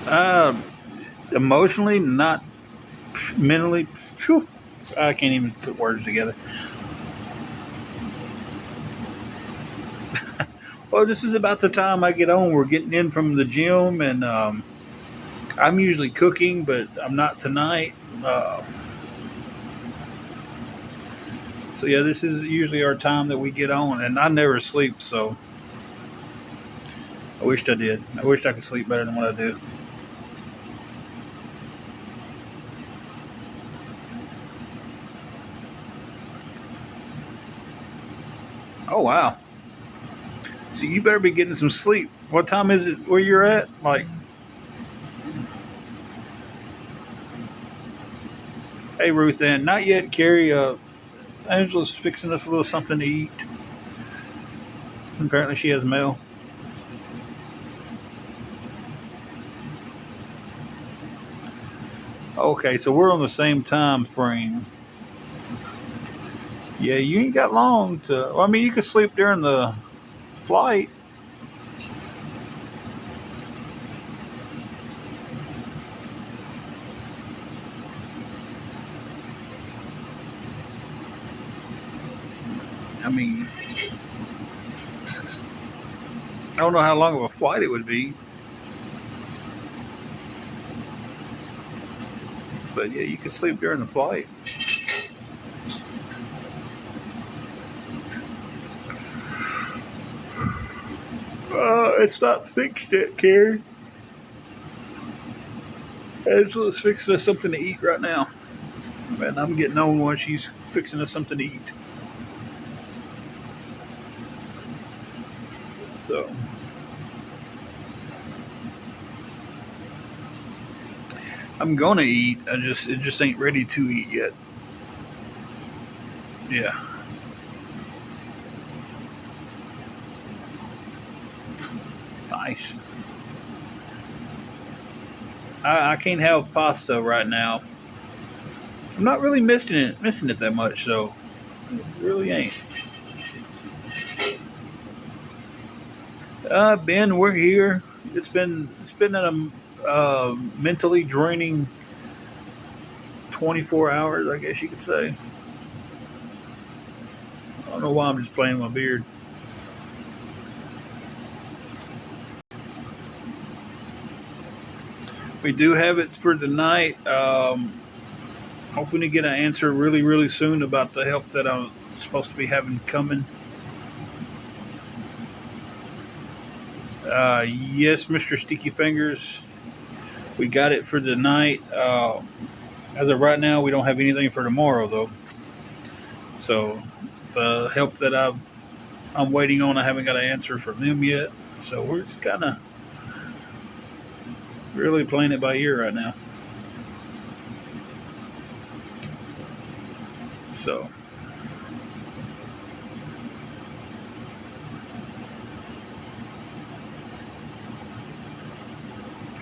Uh, Emotionally, not mentally. Phew, I can't even put words together. Well, this is about the time I get on. We're getting in from the gym, and I'm usually cooking, but I'm not tonight. Uh, so yeah, this is usually our time that we get on, and I never sleep. So I wished I did. I wished I could sleep better than what I do. Oh wow! So you better be getting some sleep. What time is it where you're at? Like, hey Ruth Ann, not yet. Carrie, Angela's fixing us a little something to eat. Apparently, she has mail. Okay, so we're on the same time frame. Yeah, you ain't got long to. Well, I mean, you could sleep during the flight. I mean, I don't know how long of a flight it would be, but yeah, you could sleep during the flight. It's not fixed yet, Carrie. Angela's fixing us something to eat right now, and I'm getting on while she's fixing us something to eat. So I'm gonna eat. It just ain't ready to eat yet. Yeah, nice. I can't have pasta right now. I'm not really missing it that much, so it really ain't. Ben, we're here. It's been a mentally draining 24 hours, I guess you could say. I don't know why I'm just playing my beard. We do have it for tonight. Hoping to get an answer really, really soon about the help that I'm supposed to be having coming. Yes, Mr. Sticky Fingers, we got it for tonight. As of right now, we don't have anything for tomorrow, though. So the help that I'm waiting on, I haven't got an answer from them yet. So we're just kind of really playing it by ear right now. So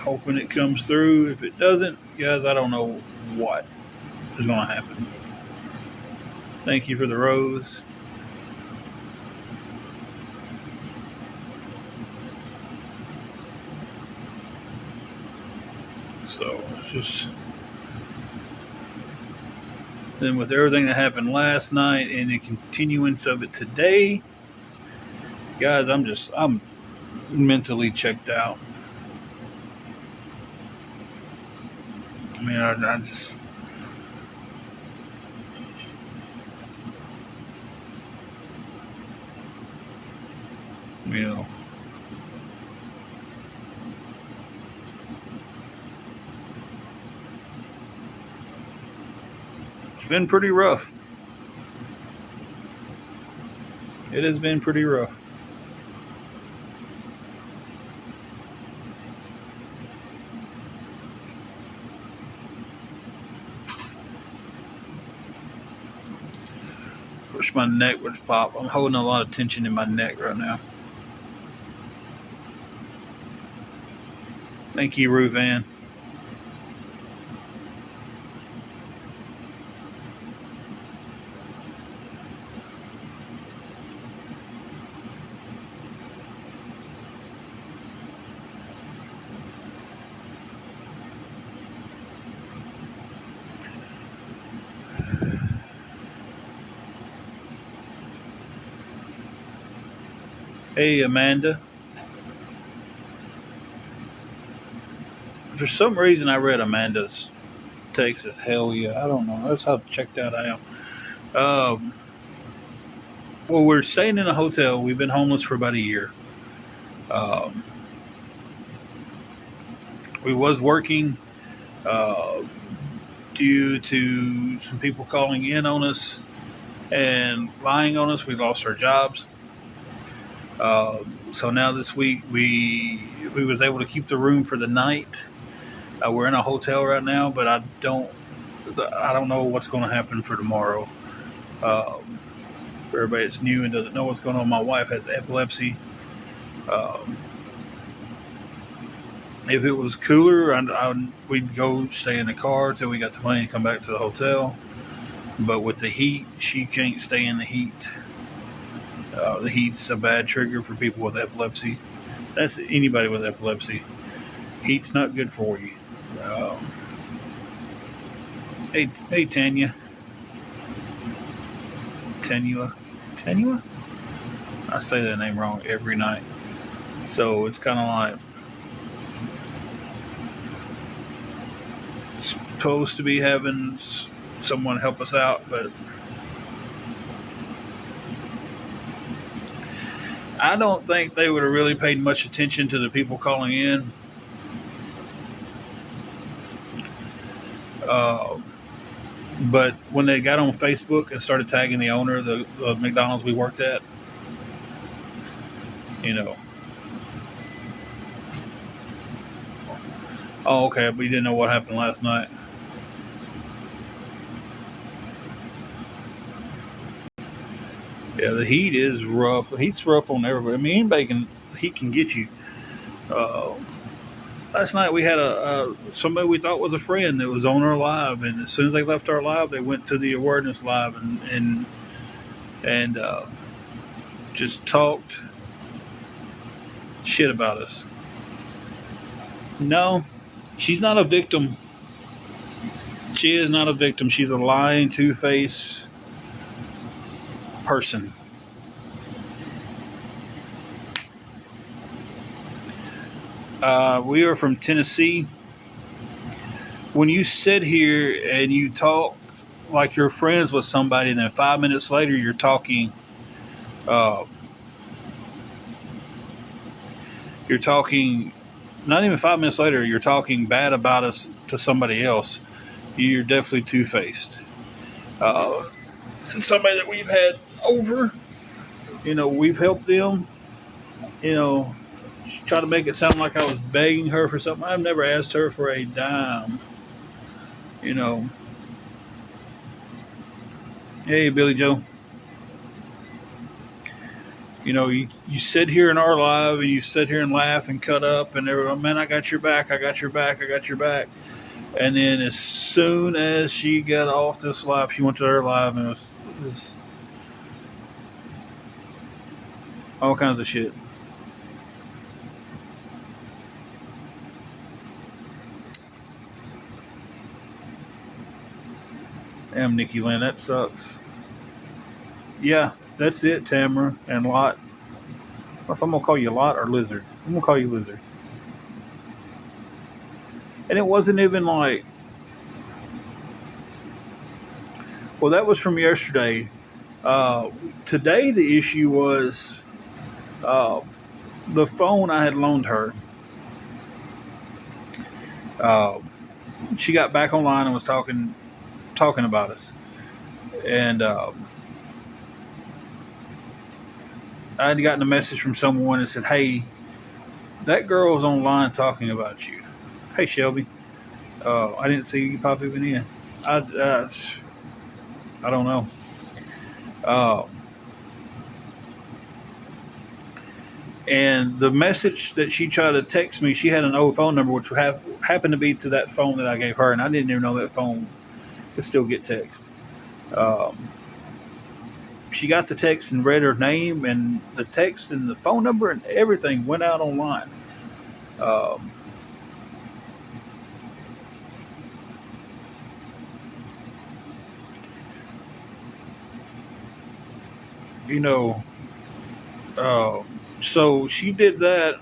hoping it comes through. If it doesn't, guys, I don't know what is going to happen. Thank you for the rose. So it's just then with everything that happened last night and the continuance of it today, guys, I'm mentally checked out. I mean, I just you know it's been pretty rough. It has been pretty rough. Wish my neck would pop. I'm holding a lot of tension in my neck right now. Thank you, Ruth Ann. Hey, Amanda. For some reason, I read Amanda's text as hell yeah. I don't know. That's how checked out I am. Um, well, we're staying in a hotel. We've been homeless for about a year. Um, we was working uh, due to some people calling in on us and lying on us. We lost our jobs. So now this week we was able to keep the room for the night. We're in a hotel right now, but I don't know what's going to happen for tomorrow. Um, for everybody that's new and doesn't know what's going on, my wife has epilepsy. Um, if it was cooler, we'd go stay in the car till we got the money and come back to the hotel. But with the heat, she can't stay in the heat. The heat's a bad trigger for people with epilepsy. That's anybody with epilepsy. Heat's not good for you. Um, hey, Tanya, Tanua, Tanua. I say that name wrong every night. So it's kind of like supposed to be having someone help us out, but I don't think they would have really paid much attention to the people calling in. Uh, but when they got on Facebook and started tagging the owner of the McDonald's we worked at, you know, oh, okay, but you didn't know what happened last night. Yeah, the heat is rough. The heat's rough on everybody. I mean, anybody can heat can get you. Uh, Last night we had a somebody we thought was a friend that was on our live, and as soon as they left our live, they went to the awareness live and just talked shit about us. No, she's not a victim. She is not a victim. She's a lying, two-faced person. We are from Tennessee. When you sit here and you talk like you're friends with somebody, and then 5 minutes later uh, you're talking. Not even 5 minutes later, you're talking bad about us to somebody else. You're definitely two-faced. Uh, and somebody that we've had over, we've helped them. You know, try to make it sound like I was begging her for something. I've never asked her for a dime. You know, hey, Billy Joe. You sit here in our live and you sit here and laugh and cut up and everyone, man, I got your back, I got your back, I got your back. And then as soon as she got off this live, she went to her live and it was all kinds of shit. Damn, Nikki Lynn, that sucks. Yeah, that's it, Tamara and Lot. If I'm gonna call you Lot or Lizard, I'm gonna call you Lizard. And it wasn't even like, well, that was from yesterday. Uh, Today the issue was uh, the phone I had loaned her. Uh, she got back online and was talking about us, and I had gotten a message from someone that said, "Hey, that girl's online talking about you." Hey, Shelby. I didn't see you pop even in. I don't know. Uh, and the message that she tried to text me, she had an old phone number, which happened to be to that phone that I gave her, and I didn't even know that phone could still get text. Um, she got the text and read her name, and the text and the phone number and everything went out online. Um, you know, uh, So she did that.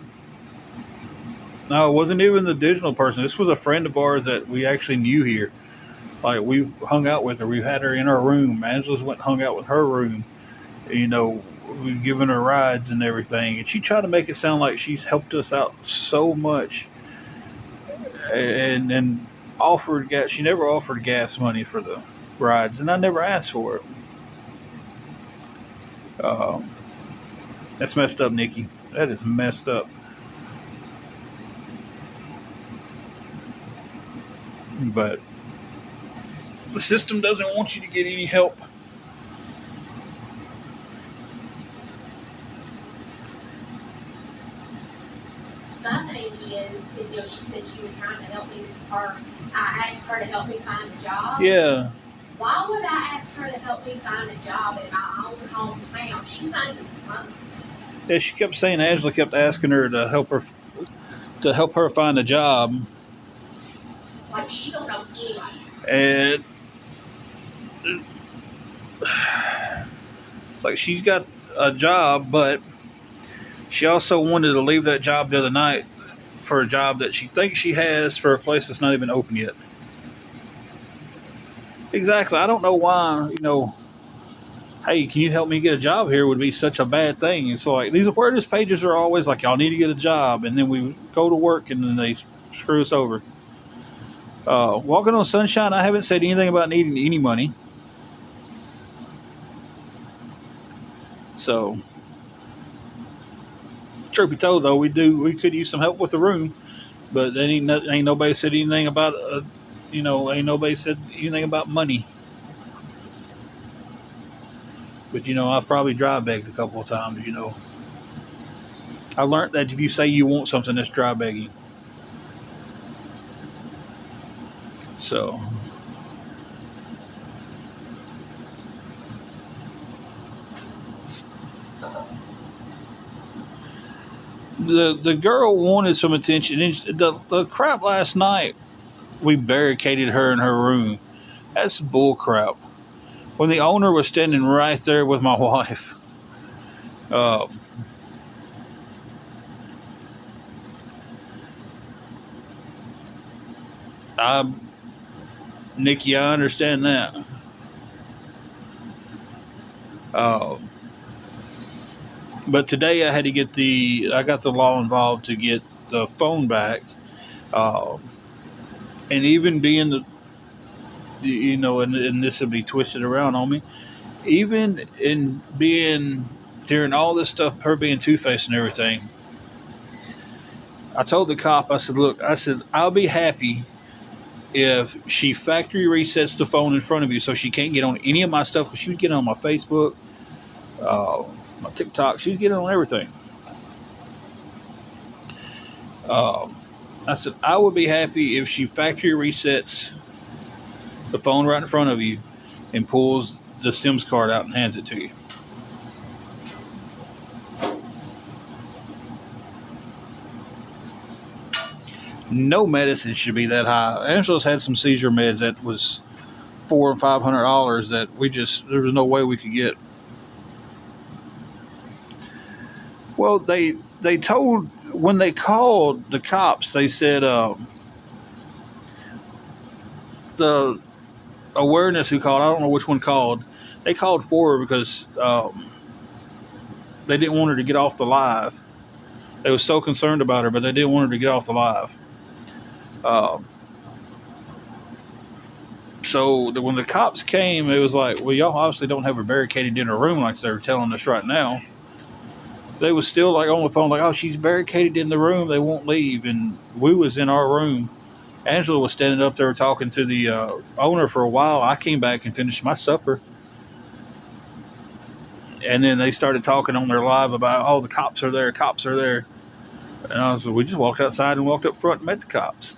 No, it wasn't even the digital person. This was a friend of ours that we actually knew here. Like, we've hung out with her. We've had her in our room. Angela's went and hung out with her room. You know, we've given her rides and everything. And she tried to make it sound like she's helped us out so much. And offered gas. She never offered gas money for the rides. And I never asked for it. Um, that's messed up, Nikki. That is messed up. But the system doesn't want you to get any help. My thing is, she said she was trying to help me, or I asked her to help me find a job. Yeah. Why would I ask her to help me find a job in my own hometown? She's not even from. Yeah, she kept saying Angela kept asking her to help her find a job. Like, she don't know And anybody. like, she's got a job, but she also wanted to leave that job the other night for a job that she thinks she has for a place that's not even open yet. Exactly. I don't know why, hey, can you help me get a job here would be such a bad thing. And so, like, these awareness pages are always like, y'all need to get a job. And then we go to work and then they screw us over. Walking on Sunshine, I haven't said anything about needing any money. So, truth be told, though, we could use some help with the room. But then ain't nobody said anything about, ain't nobody said anything about money. But, I've probably dry begged a couple of times. I learned that if you say you want something, that's dry begging. So, the girl wanted some attention. And the crap last night, we barricaded her in her room. That's bull crap. When the owner was standing right there with my wife. Um, I, Nikki, I understand that. Um, but today I got the law involved to get the phone back. Um, and even being and this would be twisted around on me, even in being during all this stuff, her being two-faced and everything, I told the cop, I said, look, I'll be happy if she factory resets the phone in front of you so she can't get on any of my stuff, because she would get on my Facebook, uh, my TikTok, she would get on everything. Um, I said, I would be happy if she factory resets the phone right in front of you and pulls the SIMS card out and hands it to you. No medicine should be that high. Angela's had some seizure meds that was $400 and $500 that there was no way we could get. Well, they told when they called the cops, they said the awareness who called, I don't know which one called. They called for her because they didn't want her to get off the live. They were so concerned about her, but they didn't want her to get off the live. Um, so when the cops came, it was like, well, y'all obviously don't have her barricaded in her room like they're telling us right now. They was still like on the phone, like, oh, she's barricaded in the room. They won't leave. And we was in our room. Angela was standing up there talking to the owner for a while. I came back and finished my supper. And then they started talking on their live about, oh, the cops are there, cops are there. And we just walked outside and walked up front and met the cops.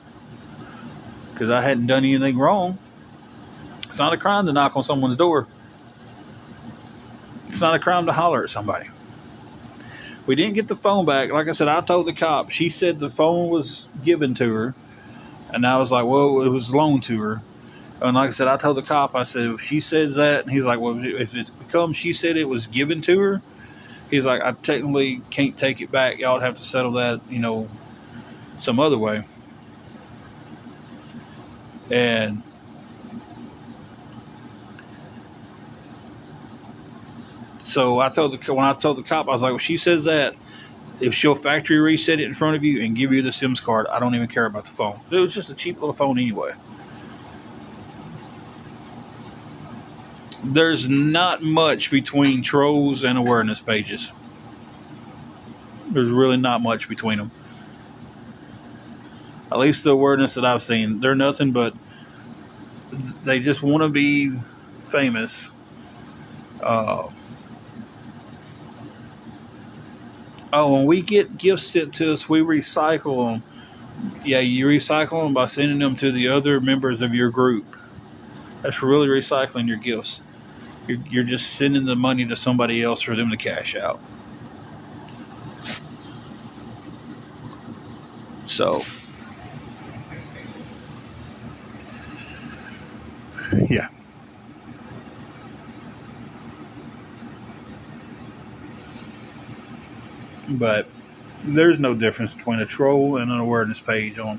Because I hadn't done anything wrong. It's not a crime to knock on someone's door. It's not a crime to holler at somebody. We didn't get the phone back. Like I said, I told the cop. She said the phone was given to her. And I was like, well, it was loaned to her. And like I said, I told the cop, I said, if she says that, and he's like, well, if it becomes she said it was given to her, He's like, I technically can't take it back. Y'all have to settle that, some other way. And so when I told the cop, I was like, well, she says that if she'll factory reset it in front of you and give you the SIMS card, I don't even care about the phone. It was just a cheap little phone anyway. There's not much between trolls and awareness pages. There's really not much between them. At least the awareness that I've seen, they're nothing but they just want to be famous. Uh, when we get gifts sent to us, we recycle them. Yeah, you recycle them by sending them to the other members of your group. That's really recycling your gifts. You're just sending the money to somebody else for them to cash out. So, yeah. But there's no difference between a troll and an awareness page on.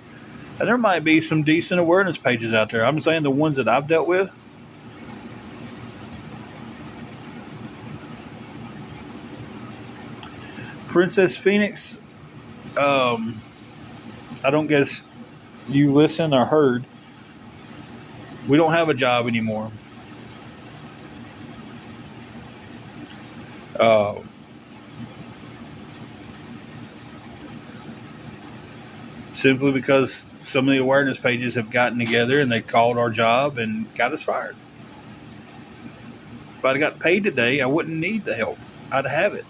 And there might be some decent awareness pages out there. I'm saying the ones that I've dealt with. Princess Phoenix, I don't guess you listened or heard. We don't have a job anymore. Uh, Simply because some of the awareness pages have gotten together and they called our job and got us fired. If I'd got paid today, I wouldn't need the help. I'd have it.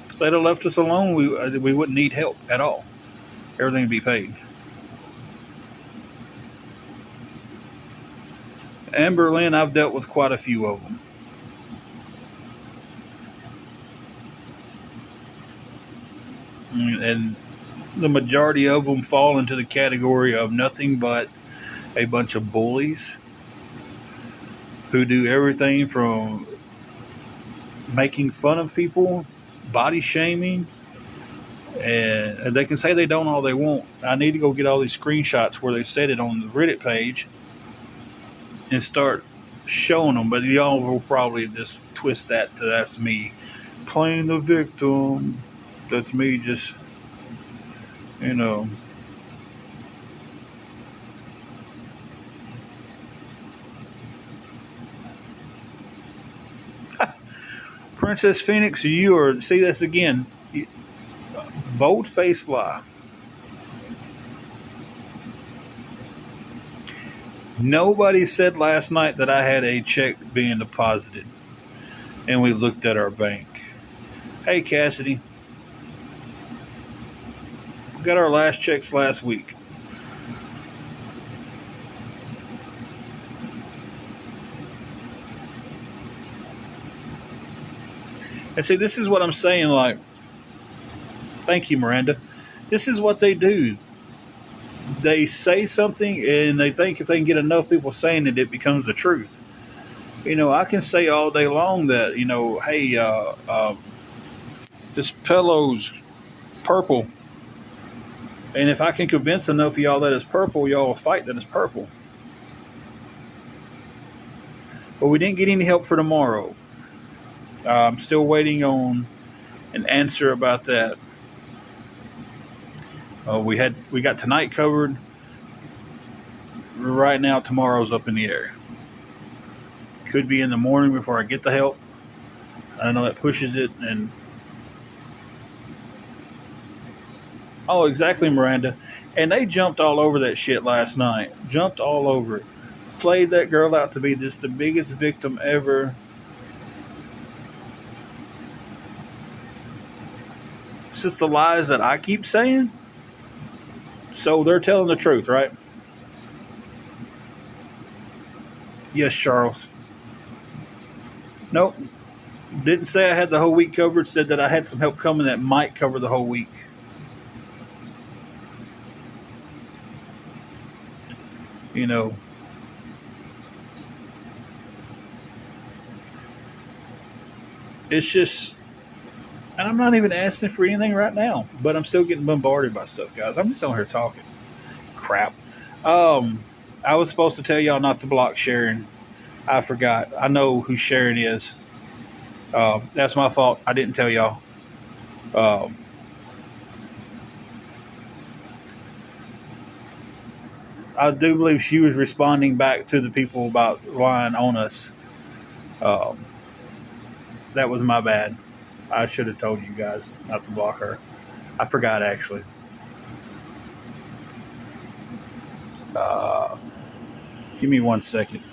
If they'd have left us alone, we wouldn't need help at all. Everything would be paid. Amber Lynn, I've dealt with quite a few of them. And the majority of them fall into the category of nothing but a bunch of bullies who do everything from making fun of people, body shaming, and they can say they don't all they want. I need to go get all these screenshots where they said it on the Reddit page and start showing them. But y'all will probably just twist that to that's me playing the victim. That's me just, you know. Princess Phoenix, you are, see this again, bold faced lie. Nobody said last night that I had a check being deposited and we looked at our bank. Hey, Cassidy, we got our last checks last week. And see, this is what I'm saying. Like, thank you, Miranda. This is what they do. They say something and they think if they can get enough people saying it, it becomes the truth. I can say all day long that, hey, this pillow's purple. And if I can convince enough of y'all that it's purple, y'all will fight that it's purple. But we didn't get any help for tomorrow. I'm still waiting on an answer about that. We got tonight covered. Right now, tomorrow's up in the air. Could be in the morning before I get the help. I know that pushes it. And oh, exactly, Miranda. And they jumped all over that shit last night. Jumped all over it. Played that girl out to be just the biggest victim ever. It's just the lies that I keep saying. So they're telling the truth, right? Yes, Charles. Nope. Didn't say I had the whole week covered. Said that I had some help coming that might cover the whole week. You know. It's just And I'm not even asking for anything right now, but I'm still getting bombarded by stuff, guys. I'm just on here talking crap. Um, I was supposed to tell y'all not to block Sharon. I forgot. I know who Sharon is. That's my fault. I didn't tell y'all. Um, I do believe she was responding back to the people about lying on us. Um, that was my bad. I should have told you guys not to block her. I forgot actually. Uh, Give me 1 second.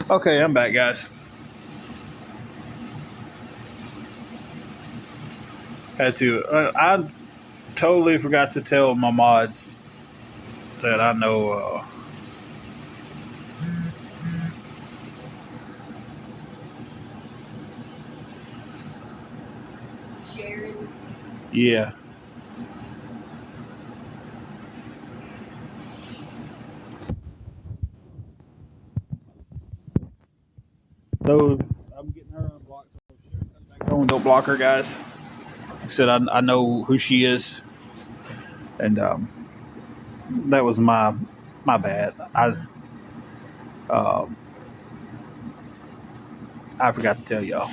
Okay, I'm back, guys. Had to. I totally forgot to tell my mods that I know. Sharon. Yeah. So I'm getting her unblocked. So Sharon comes back home. Don't block her, guys. Like I said, I know who she is, and that was my bad. Um, I forgot to tell y'all.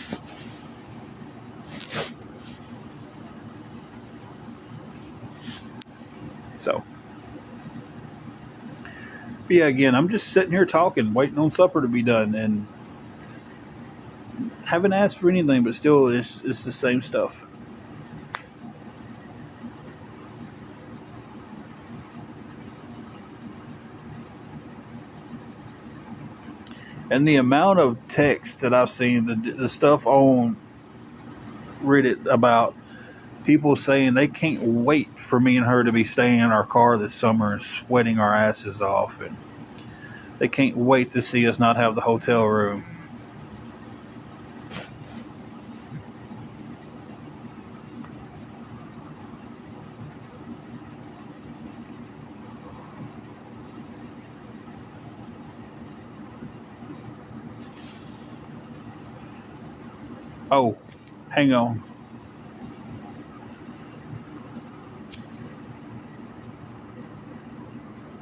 So, but yeah, again, I'm just sitting here talking, waiting on supper to be done, and haven't asked for anything, but still, it's the same stuff. And the amount of text that I've seen, the stuff on Reddit about people saying they can't wait for me and her to be staying in our car this summer and sweating our asses off, and they can't wait to see us not have the hotel room. Oh, hang on.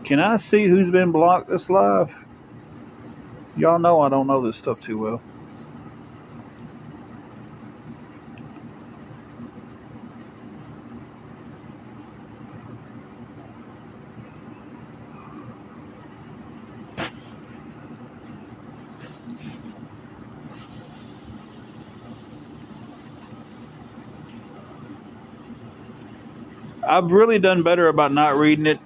Can I see who's been blocked this live? Y'all know I don't know this stuff too well. I've really done better about not reading it.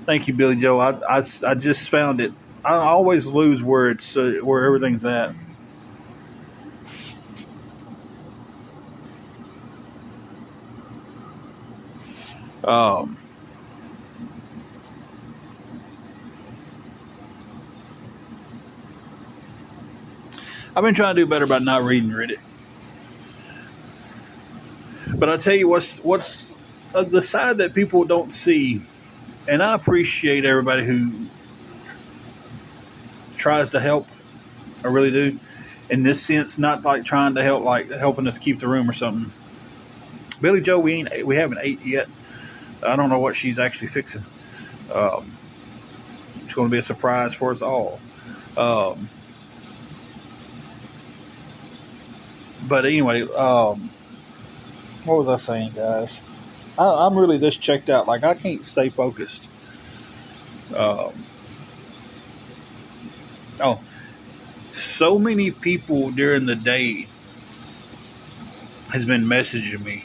Thank you, Billy Joe. I just found it. I always lose where it's where everything's at. Um, I've been trying to do better about not reading Reddit. But I tell you what's the side that people don't see, and I appreciate everybody who tries to help. I really do. In this sense, not like trying to help, like helping us keep the room or something. Billy Joe, we haven't ate yet. I don't know what she's actually fixing. Um, it's going to be a surprise for us all. Um, but anyway, what was I saying, guys? I'm really just checked out. Like I can't stay focused. Um, oh, so many people during the day has been messaging me.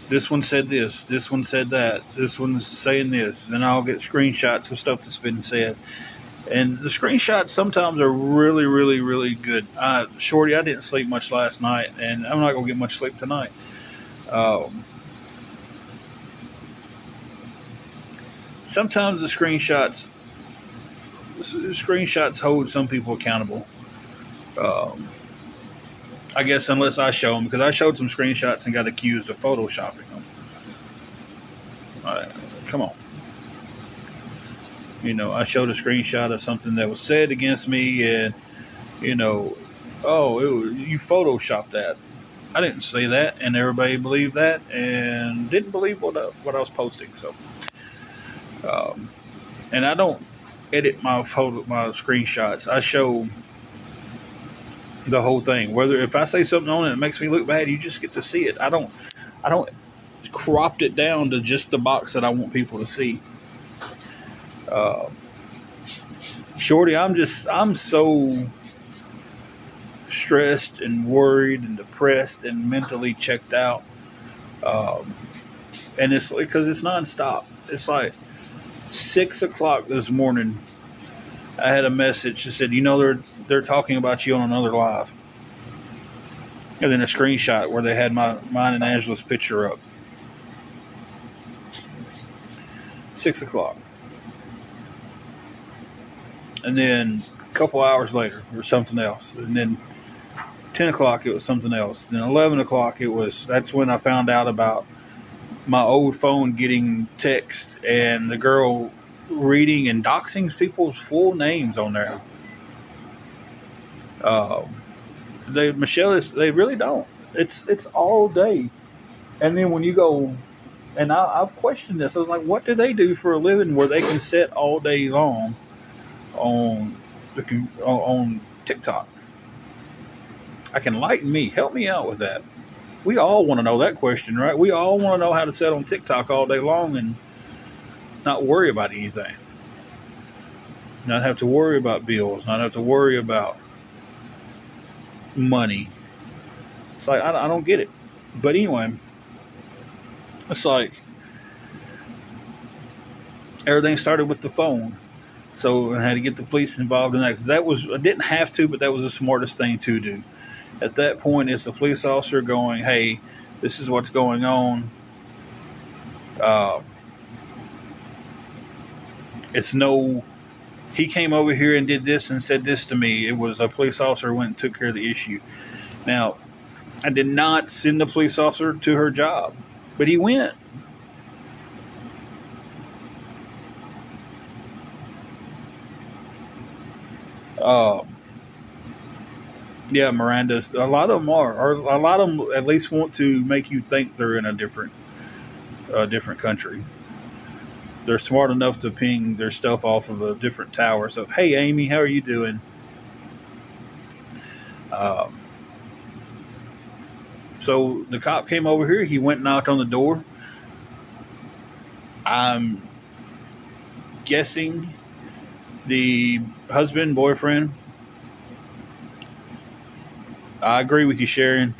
This one said this. This one said that. This one's saying this. Then I'll get screenshots of stuff that's been said. And the screenshots sometimes are really, really, really good. Shorty, I didn't sleep much last night, and I'm not gonna get much sleep tonight. Um, Sometimes the screenshots hold some people accountable. Um, I guess unless I show them, because I showed some screenshots and got accused of photoshopping them. Come on, I showed a screenshot of something that was said against me, and you know, oh, you photoshopped that. I didn't say that, and everybody believed that, and didn't believe what I was posting. So, um, and I don't edit my screenshots. I show the whole thing. Whether if I say something on it that makes me look bad, you just get to see it. I don't cropped it down to just the box that I want people to see. Uh, Shorty, I'm so stressed and worried and depressed and mentally checked out. Um, and it's because it's nonstop. It's like 6 o'clock this morning. I had a message that said, they're talking about you on another live, and then a screenshot where they had mine and Angela's picture up. 6 o'clock, and then a couple hours later, there was something else, and then 10 o'clock it was something else. Then 11 o'clock that's when I found out about my old phone getting text and the girl reading and doxing people's full names on there. Um, they really don't. It's all day, and then when you go, and I've questioned this. I was like, what do they do for a living where they can sit all day long on on TikTok? I can lighten me. Help me out with that. We all want to know that question, right? We all want to know how to sit on TikTok all day long and not worry about anything. Not have to worry about bills. Not have to worry about money. It's like I don't get it. But anyway, it's like everything started with the phone. So I had to get the police involved in that because I didn't have to, but that was the smartest thing to do. At that point, it's the police officer going, "Hey, this is what's going on." Uh, it's no, he came over here and did this and said this to me. It was a police officer who went and took care of the issue. Now, I did not send the police officer to her job, but he went. Uh, yeah, Miranda. A lot of them are, or a lot of them at least want to make you think they're in a different country. They're smart enough to ping their stuff off of a different tower. So, hey, Amy, how are you doing? Um, so the cop came over here. He went and knocked on the door. I'm guessing the husband, boyfriend. I agree with you, Sharon.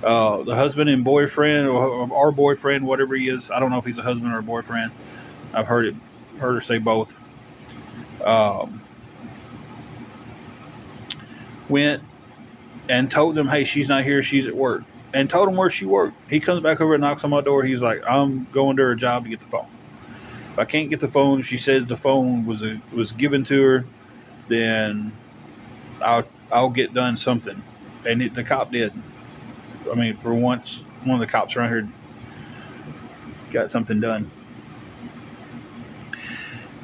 The husband and boyfriend, or our boyfriend, whatever he is. I don't know if he's a husband or a boyfriend. I've heard her say both. Um, Went and told them, "Hey, she's not here. She's at work." And told him where she worked. He comes back over and knocks on my door. He's like, "I'm going to her job to get the phone. If I can't get the phone, she says the phone was given to her, then I'll get done something." And the cop did. I mean, for once, one of the cops around here got something done.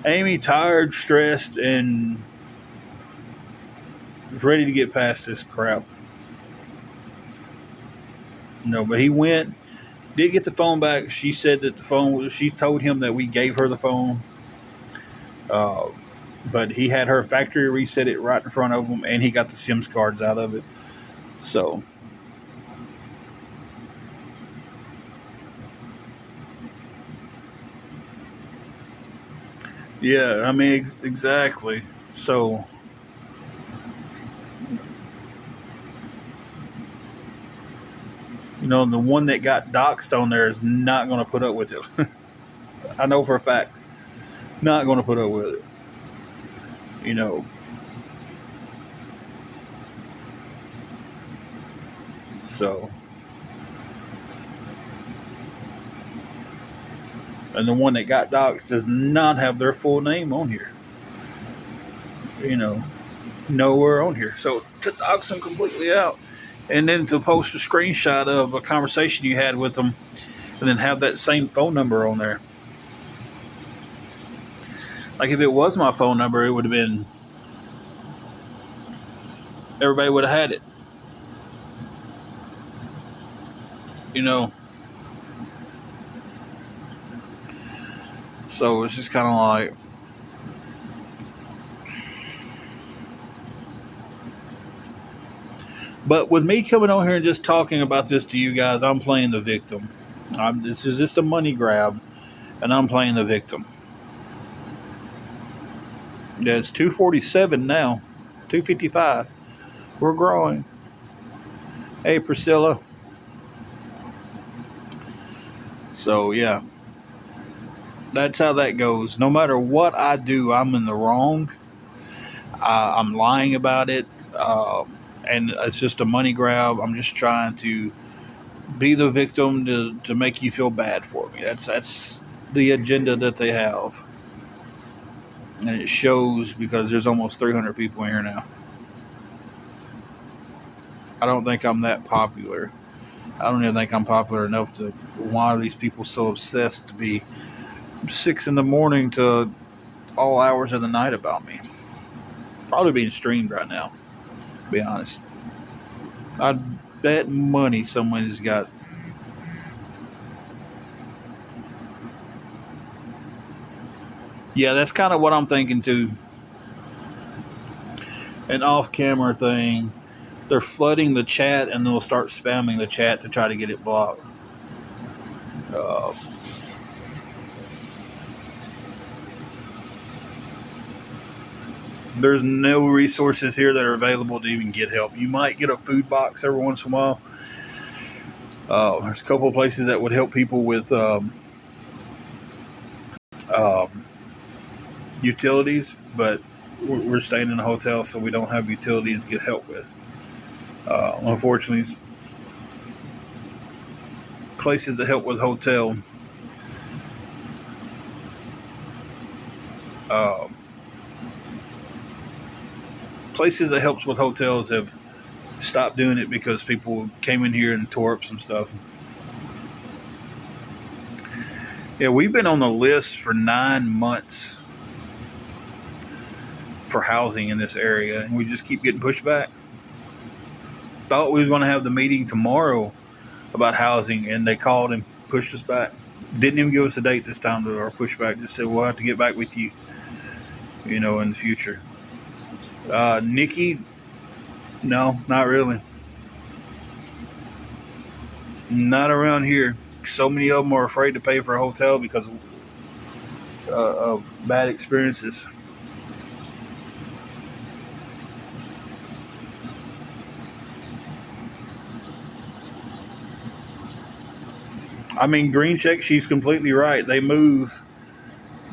Amy, tired, stressed, and ready to get past this crap. No, but he went, did get the phone back. She said that she told him that we gave her the phone. Uh, but he had her factory reset it right in front of him, and he got the SIMS cards out of it. So, yeah, I mean, exactly. So, the one that got doxxed on there is not going to put up with it. I know for a fact. Not going to put up with it. You know, so. And the one that got doxxed does not have their full name on here. Nowhere on here. So to dox them completely out, and then to post a screenshot of a conversation you had with them, and then have that same phone number on there. Like if it was my phone number, it would have been, everybody would have had it. You know. So it's just kind of like, but with me coming on here and just talking about this to you guys, I'm playing the victim. This is just a money grab, and I'm playing the victim. Yeah, it's 247 now, 255. We're growing. Hey, Priscilla. So yeah, that's how that goes. No matter what I do, I'm in the wrong. I'm lying about it, and it's just a money grab. I'm just trying to be the victim to make you feel bad for me. That's the agenda that they have, and it shows because there's almost 300 people in here now. I don't think I'm that popular. I don't even think I'm popular enough to. Why are these people so obsessed to be 6 in the morning to all hours of the night about me? Probably being streamed right now. To be honest, I'd bet money someone's got. Yeah, that's kind of what I'm thinking too. An off-camera thing. They're flooding the chat and they'll start spamming the chat to try to get it blocked. Uh, there's no resources here that are available to even get help. You might get a food box every once in a while. There's a couple of places that would help people with um, utilities, but we're staying in a hotel, so we don't have utilities to get help with. Unfortunately, places that help with hotel uh, places that helps with hotels have stopped doing it because people came in here and tore up some stuff. Yeah, we've been on the list for 9 months for housing in this area, and we just keep getting pushed back. Thought we was going to have the meeting tomorrow about housing, and they called and pushed us back. Didn't even give us a date this time to our pushback. Just said we'll have to get back with you, in the future. Nikki, no, not really. Not around here. So many of them are afraid to pay for a hotel because of bad experiences. I mean, green check. She's completely right. They move.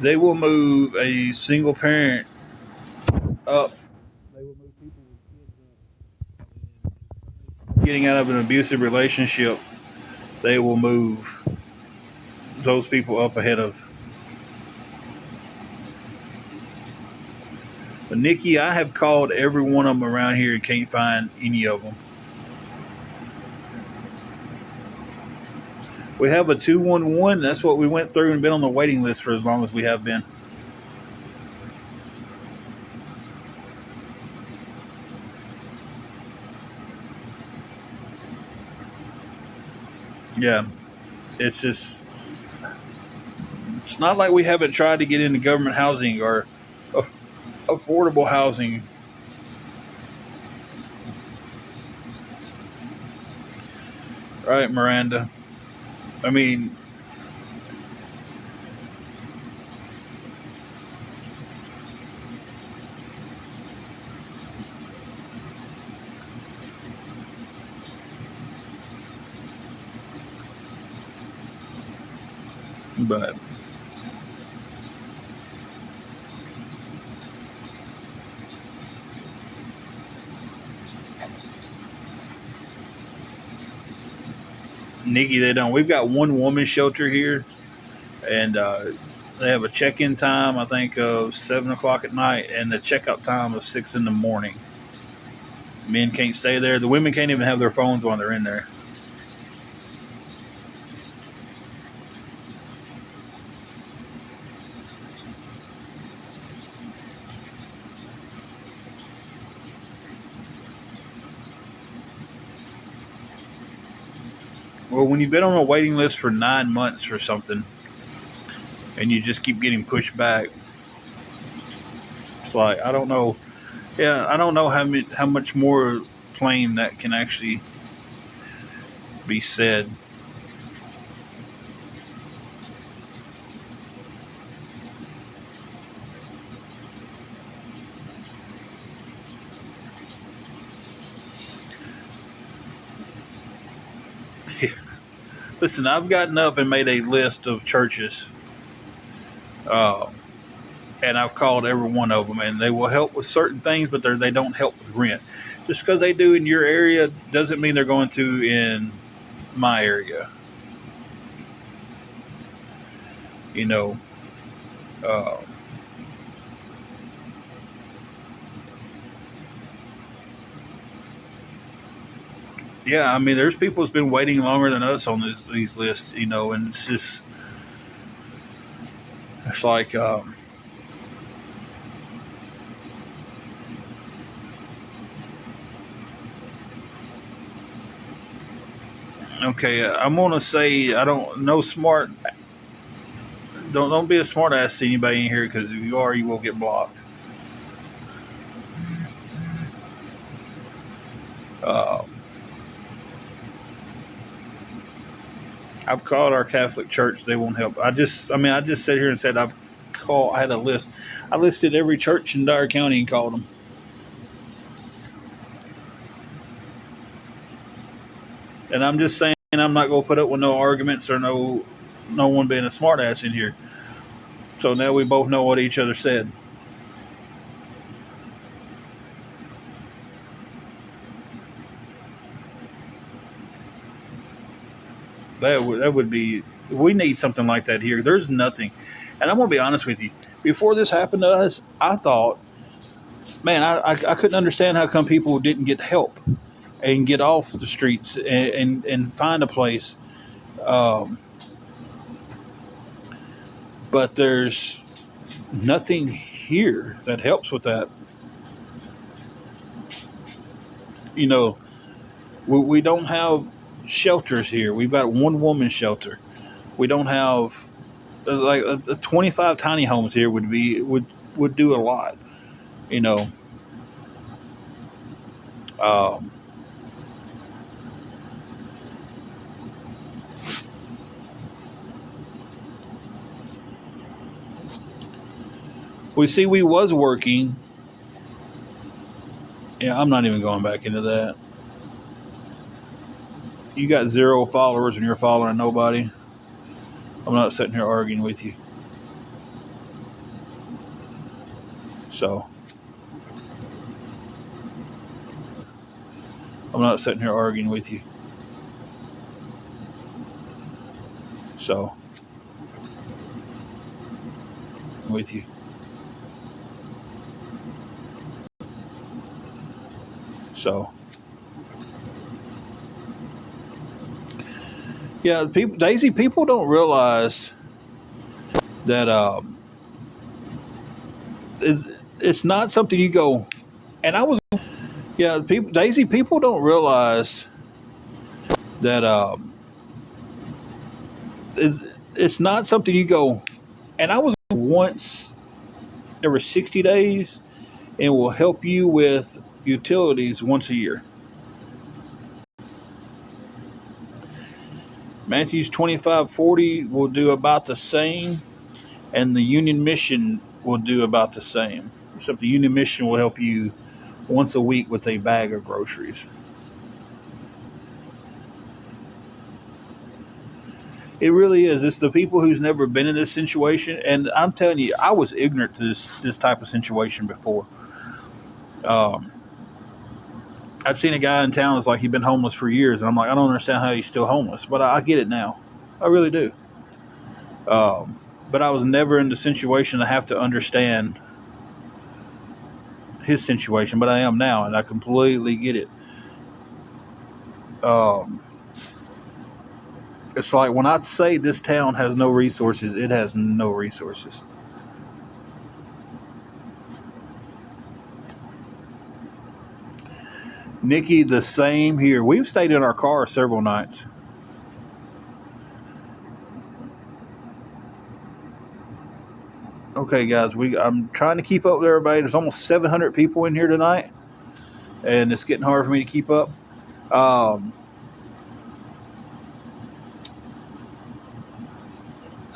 They will move a single parent up. They will move people with kids up. Getting out of an abusive relationship, they will move those people up ahead of. But Nikki, I have called every one of them around here and can't find any of them. We have a 211. That's what we went through and been on the waiting list for as long as we have been. Yeah, it's just, it's not like we haven't tried to get into government housing or affordable housing. Right, Miranda? I mean, but Nikki, they don't. We've got one woman shelter here, and they have a check-in time, I think, of 7 o'clock at night, and the checkout time of 6 in the morning. Men can't stay there. The women can't even have their phones while they're in there. Well, when you've been on a waiting list for 9 months or something, and you just keep getting pushed back, it's like I don't know. Yeah, I don't know how much more plain that can actually be said. Listen, I've gotten up and made a list of churches, uh, and I've called every one of them, and they will help with certain things, but they don't help with rent. Just because they do in your area doesn't mean they're going to in my area. You know, uh, yeah. I mean, there's people that's been waiting longer than us on these lists. And it's just it's like. Okay, I'm gonna say I don't no smart. Don't be a smart ass to anybody in here because if you are, you will get blocked. Uh, I've called our Catholic Church; they won't help. I just sat here and said I've called. I had a list. I listed every church in Dyer County and called them. And I'm just saying I'm not gonna put up with no arguments or no one being a smart ass in here. So now we both know what each other said. That would be. We need something like that here. There's nothing, and I'm gonna be honest with you. Before this happened to us, I thought, man, I couldn't understand how come people didn't get help and get off the streets and find a place. Um, but there's nothing here that helps with that. You know, we don't have shelters here. We've got one woman shelter. We don't have like 25 tiny homes here would do a lot. You know, um, we was working. Yeah, I'm not even going back into that. You got zero followers and you're following nobody. I'm not sitting here arguing with you. So I'm not sitting here arguing with you. So with you. So yeah, people, Daisy, people don't realize that it, it's not something you go. And I was, yeah, people, Daisy, people don't realize that it, it's not something you go. And I was once every 60 days, and will help you with utilities once a year. Matthews 25:40 will do about the same, and the Union Mission will do about the same. Except the Union Mission will help you once a week with a bag of groceries. It really is. It's the people who's never been in this situation, and I'm telling you, I was ignorant to this type of situation before. Um, I'd seen a guy in town that's like he'd been homeless for years, and I'm like, I don't understand how he's still homeless, but I get it now. I really do. But I was never in the situation to have to understand his situation, but I am now, and I completely get it. Um, it's like when I say this town has no resources, it has no resources. Nikki, the same here. We've stayed in our car several nights. Okay, guys, I'm trying to keep up with everybody. There's almost 700 people in here tonight, and it's getting hard for me to keep up. Um,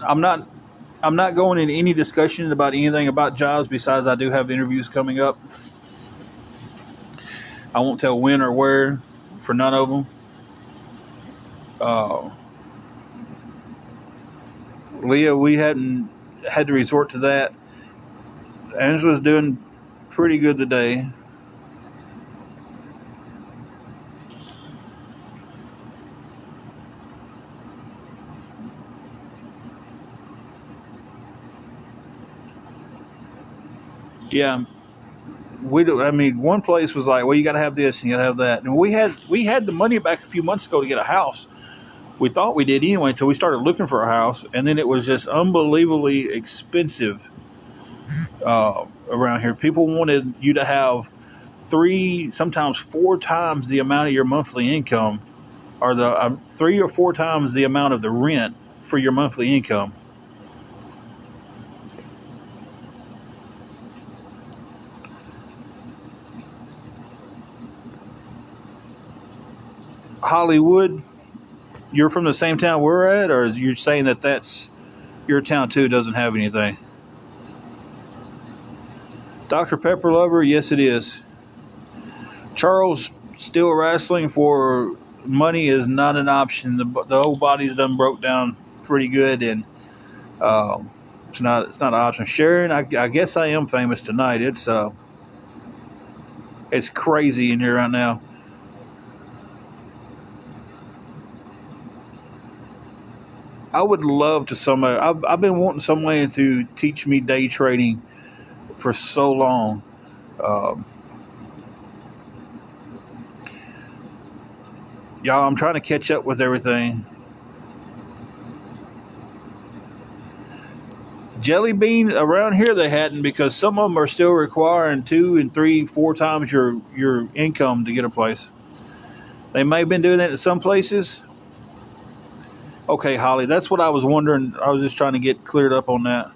I'm not. I'm not going into any discussion about anything about jobs besides I do have interviews coming up. I won't tell when or where for none of them. Uh, Leah, we hadn't had to resort to that. Angela's doing pretty good today. Yeah, we do. I mean, one place was like, well, you got to have this and you got to have that, and we had the money back a few months ago to get a house. We thought we did anyway until we started looking for a house, and then it was just unbelievably expensive around here. People wanted you to have three, sometimes four times the amount of your monthly income, or the three or four times the amount of the rent for your monthly income. Hollywood, you're from the same town we're at, or you're saying that that's your town too doesn't have anything? Dr. Pepper lover, yes, it is. Charles, still wrestling for money is not an option. The whole body's done broke down pretty good, and um, it's not an option. Sharon, I guess I am famous tonight. It's crazy in here right now. I would love to somebody. I've been wanting somebody to teach me day trading for so long. Um, y'all, I'm trying to catch up with everything. Jelly bean around here they hadn't, because some of them are still requiring two and three, four times your income to get a place. They may have been doing that in some places. Okay, Holly, that's what I was wondering. I was just trying to get cleared up on that.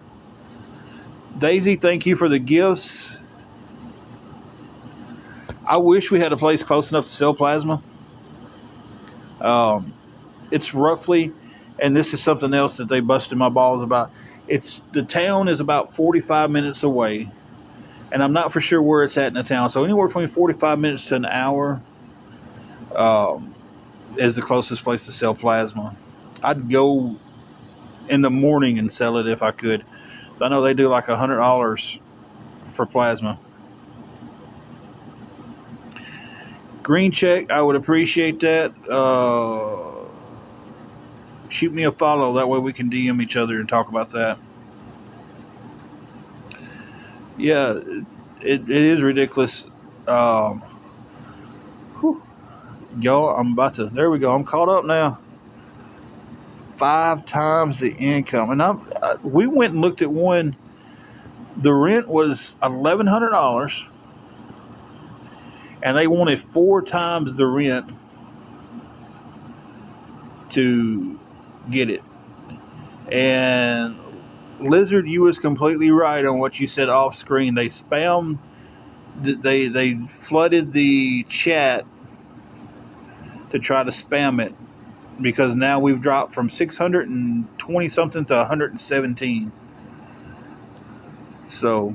Daisy, thank you for the gifts. I wish we had a place close enough to sell plasma. Um, it's roughly, and this is something else that they busted my balls about. It's the town is about 45 minutes away, and I'm not for sure where it's at in the town. So anywhere between 45 minutes to an hour um, is the closest place to sell plasma. I'd go in the morning and sell it if I could. I know they do like $100 for plasma. Green check, I would appreciate that. Shoot me a follow. That way we can DM each other and talk about that. Yeah, it is ridiculous. Um, Y'all, I'm about to. There we go. I'm caught up now. 5 times the income, and we went and looked at one. The rent was $1,100, and they wanted 4 times the rent to get it. And Lizard, you was completely right on what you said off screen. They spammed. They flooded the chat to try to spam it because now we've dropped from 620 something to 117. So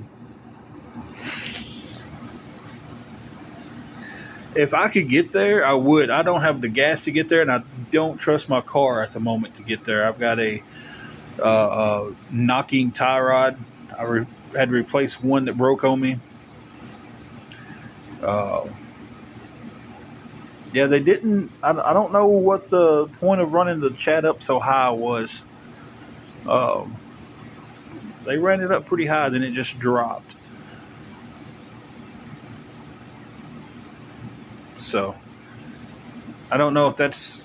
if I could get there, I would. I don't have the gas to get there, and I don't trust my car at the moment to get there. I've got a knocking tie rod. Had to replace one that broke on me. Uh, yeah, they didn't. I don't know what the point of running the chat up so high was. Um, they ran it up pretty high, then it just dropped. So I don't know if that's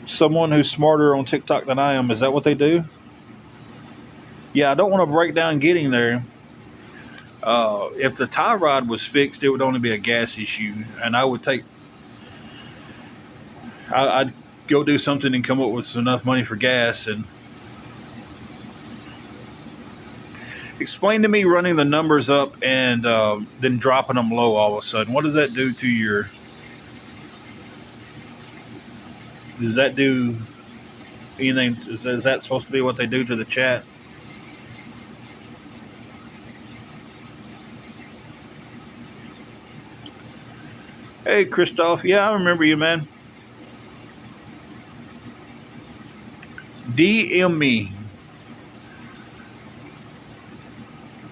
someone who's smarter on TikTok than I am. Is that what they do? Yeah, I don't want to break down getting there. If the tie rod was fixed, it would only be a gas issue, and I'd go do something and come up with enough money for gas. And explain to me running the numbers up and then dropping them low all of a sudden. What does that do to your? Does that do anything? Is that supposed to be what they do to the chat? Hey, Christoph. Yeah, I remember you, man. DM me.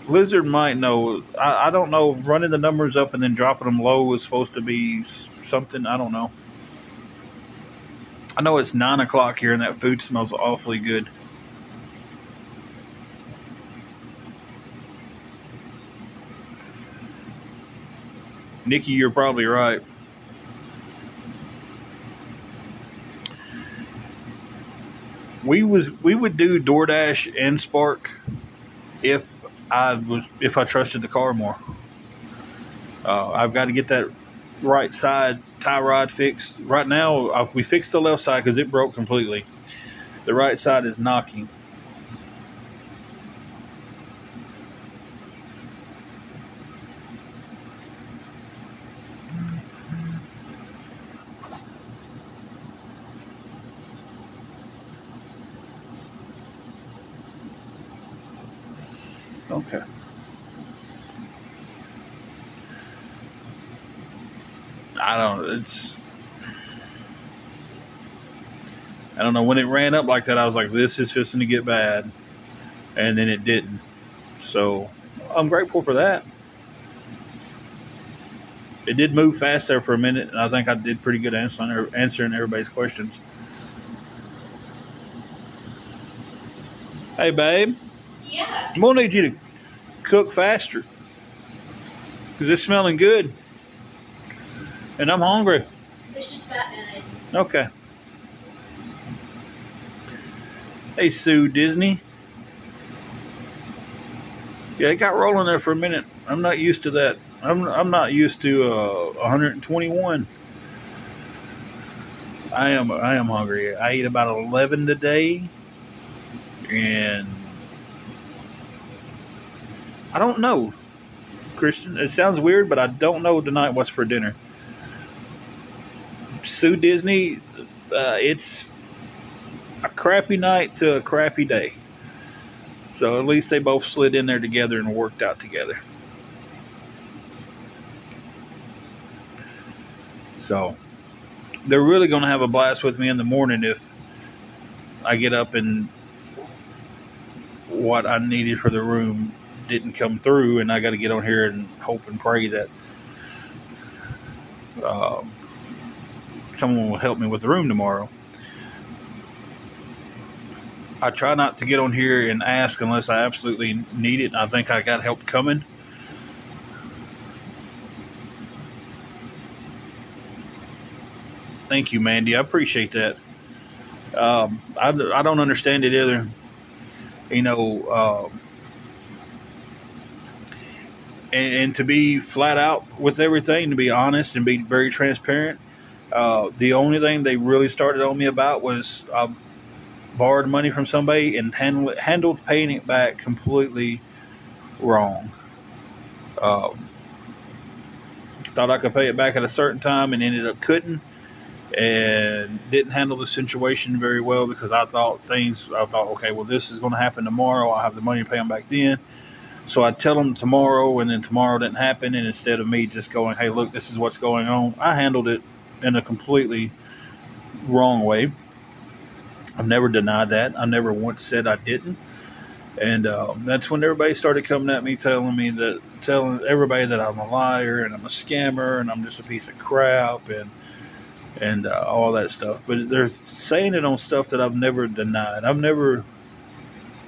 Lizard might know. I don't know. Running the numbers up and then dropping them low is supposed to be something. I don't know. I know it's 9 o'clock here and that food smells awfully good. Nikki, you're probably right. We would do DoorDash and Spark if I trusted the car more. I've got to get that right side tie rod fixed. Right now, we fixed the left side because it broke completely. The right side is knocking. Okay. I don't know when it ran up like that. I was like, this is just going to get bad, and then it didn't. So I'm grateful for that. It did move fast there for a minute, and I think I did pretty good answering everybody's questions. Hey, babe. Yeah. I'm gonna need you to cook faster because it's smelling good, and I'm hungry. It's just about done. Okay. Hey, Sue Disney. Yeah, it got rolling there for a minute. I'm not used to that. I'm not used to 121. I am hungry. I eat about 11 today, and I don't know, Christian. It sounds weird, but I don't know tonight what's for dinner. Sue Disney, it's a crappy night to a crappy day. So at least they both slid in there together and worked out together. So they're really going to have a blast with me in the morning if I get up and what I needed for the room didn't come through, and I got to get on here and hope and pray that um, someone will help me with the room tomorrow. I try not to get on here and ask unless I absolutely need it. I think I got help coming. Thank you, Mandy. I appreciate that. I don't understand it either. You know, and to be flat out with everything, to be honest and be very transparent, the only thing they really started on me about was I borrowed money from somebody and handled paying it back completely wrong. Um, Thought I could pay it back at a certain time and ended up couldn't, and didn't handle the situation very well because I thought, okay, well, this is going to happen tomorrow. I'll have the money to pay them back then. So I tell them tomorrow, and then tomorrow didn't happen. And instead of me just going, hey, look, this is what's going on, I handled it in a completely wrong way. I've never denied that. I never once said I didn't. And that's when everybody started coming at me, telling everybody that I'm a liar and I'm a scammer and I'm just a piece of crap and all that stuff. But they're saying it on stuff that I've never denied.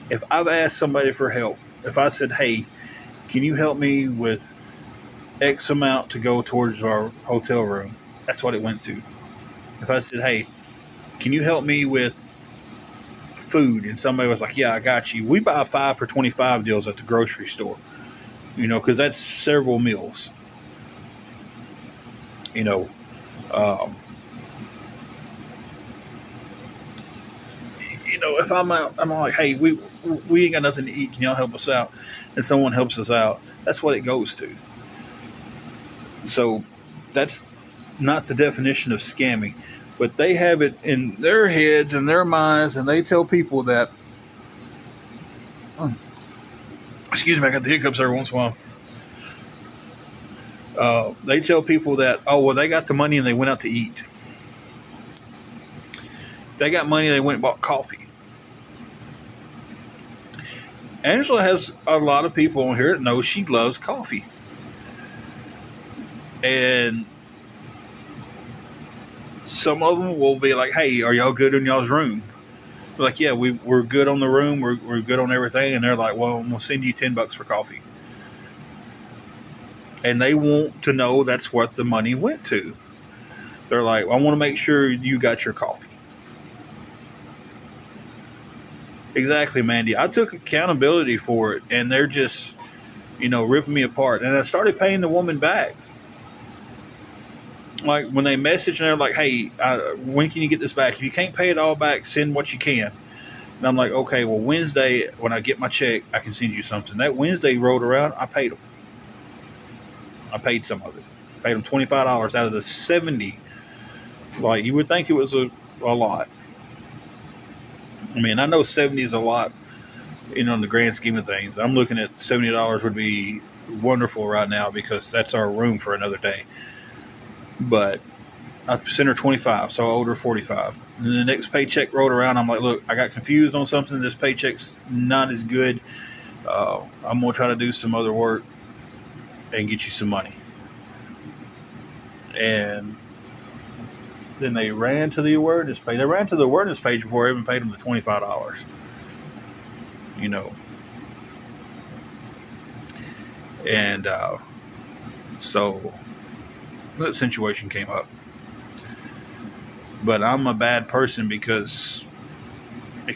If I've asked somebody for help, if I said, hey, can you help me with X amount to go towards our hotel room? That's what it went to. If I said, hey, can you help me with food? And somebody was like, yeah, I got you. We buy 5 for 25 deals at the grocery store, because that's several meals. You know, um, if I'm out, I'm like, hey, we ain't got nothing to eat. Can y'all help us out? And someone helps us out. That's what it goes to. So that's not the definition of scamming, but they have it in their heads and their minds, and they tell people that. Excuse me, I got the hiccups every once in a while. They tell people that, oh, well, they got the money and they went out to eat. They got money, they went and bought coffee. Angela has a lot of people on here that know she loves coffee. And some of them will be like, hey, are y'all good in y'all's room? We're like, yeah, we're good on the room. We're good on everything. And they're like, well, we'll send you $10 for coffee. And they want to know that's what the money went to. They're like, I want to make sure you got your coffee. Exactly, Mandy. I took accountability for it, and they're just, ripping me apart. And I started paying the woman back. Like when they message and they're like, hey, when can you get this back? If you can't pay it all back, send what you can. And I'm like, okay, well, Wednesday, when I get my check, I can send you something. That Wednesday rolled around, I paid them. I paid some of it. Paid them $25 out of the 70. Like, you would think it was a lot. I mean, I know 70 is a lot, in the grand scheme of things. I'm looking at $70 would be wonderful right now because that's our room for another day. But I sent her 25, so I owed her 45. And the next paycheck rolled around. I'm like, look, I got confused on something. This paycheck's not as good. I'm going to try to do some other work and get you some money. And then they ran to the awareness page. They ran to the awareness page before I even paid them the $25. And so that situation came up. But I'm a bad person because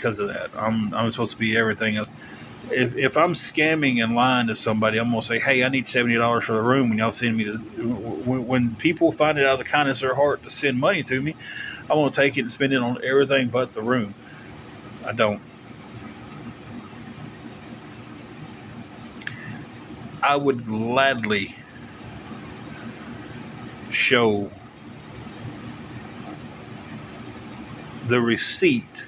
of that. I'm supposed to be everything else. If I'm scamming and lying to somebody, I'm gonna say, "Hey, I need $70 for the room." When y'all send me when people find it out of the kindness of their heart to send money to me, I want to take it and spend it on everything but the room. I don't. I would gladly show the receipt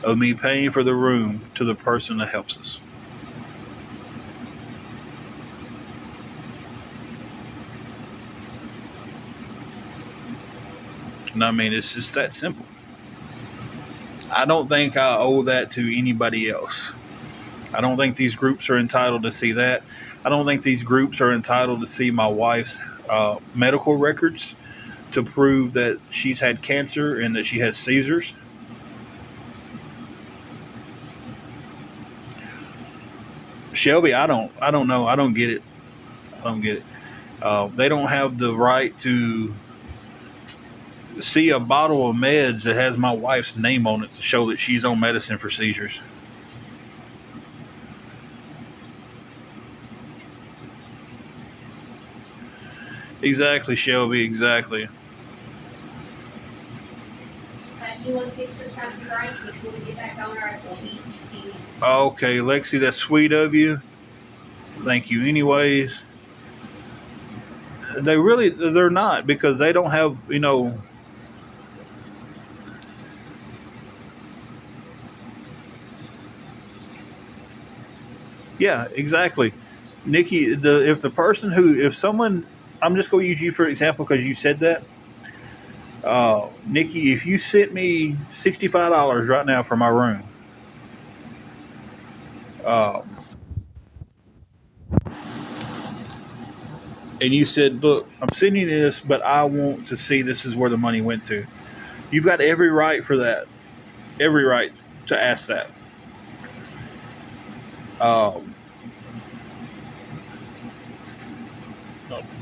of me paying for the room to the person that helps us. And I mean, it's just that simple. I don't think I owe that to anybody else. I don't think these groups are entitled to see that. I don't think these groups are entitled to see my wife's medical records to prove that she's had cancer and that she has seizures. Shelby, I don't know. I don't get it. I don't get it. They don't have the right to see a bottle of meds that has my wife's name on it to show that she's on medicine for seizures. Exactly, Shelby. Exactly. But you want to fix this up right before we get back on our beach? Okay, Lexi, that's sweet of you. Thank you. Anyways, they're not because they don't have Yeah, exactly. Nikki, if someone, I'm just going to use you for example because you said that. Nikki, if you sent me $65 right now for my room, uh, and you said, "Look, I'm sending you this, but I want to see this is where the money went to." You've got every right for that. Every right to ask that. Um,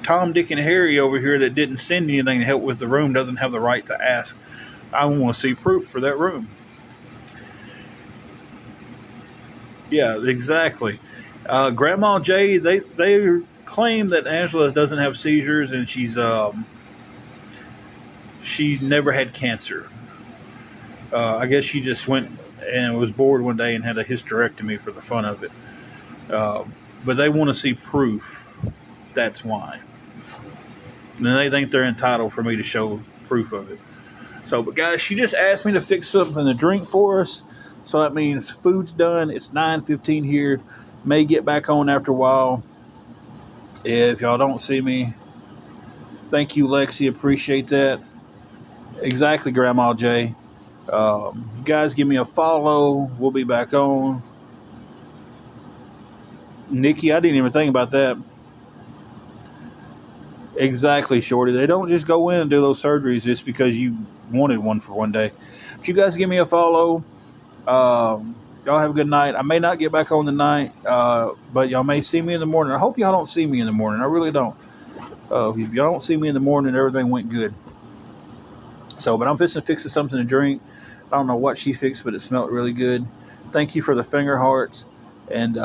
Tom, Dick, and Harry over here that didn't send anything to help with the room doesn't have the right to ask. I want to see proof for that room. Yeah, exactly. Grandma Jay, they claim that Angela doesn't have seizures and she never had cancer. I guess she just went and was bored one day and had a hysterectomy for the fun of it. Uh, but they want to see proof. That's why. And they think they're entitled for me to show proof of it. So, but guys, she just asked me to fix something to drink for us. So that means food's done. It's 9:15 here. May get back on after a while. If y'all don't see me, thank you, Lexi. Appreciate that. Exactly, Grandma Jay. You guys give me a follow. We'll be back on. Nikki, I didn't even think about that. Exactly, Shorty. They don't just go in and do those surgeries just because you wanted one for one day. But you guys give me a follow. Y'all have a good night. I may not get back on tonight, but y'all may see me in the morning. I hope y'all don't see me in the morning. I really don't. If y'all don't see me in the morning, everything went good. So, but I'm fixing something to drink. I don't know what she fixed, but it smelled really good. Thank you for the finger hearts. And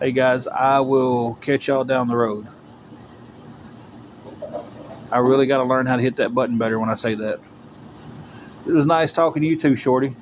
hey, guys, I will catch y'all down the road. I really got to learn how to hit that button better when I say that. It was nice talking to you too, Shorty.